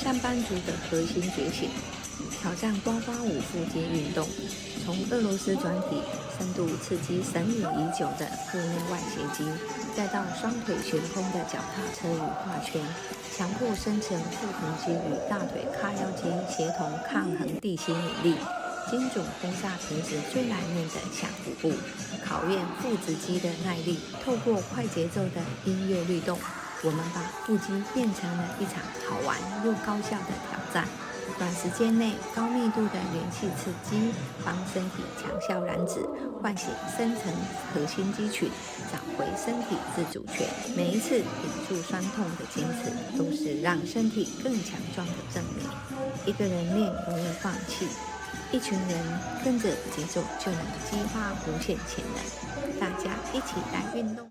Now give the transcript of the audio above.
上班族的核心觉醒，挑战呱呱舞腹肌运动，从俄罗斯转体深度刺激神隐已久的腹内外斜肌，再到双腿悬空的脚踏车与画圈，强迫深层腹横肌与大腿髂腰肌协同抗衡地心引力，精准轰炸平时最难念的下腹部，考验腹直肌的耐力。透过快节奏的音乐律动，我们把腹肌变成了一场好玩又高效的挑战。短时间内高密度的元气刺激，帮身体强效燃脂，唤醒深层核心肌群，找回身体自主权。每一次顶住酸痛的坚持，都是让身体更强壮的证明。一个人练容易放弃，一群人跟着节奏就能激发无限潜能。大家一起来运动。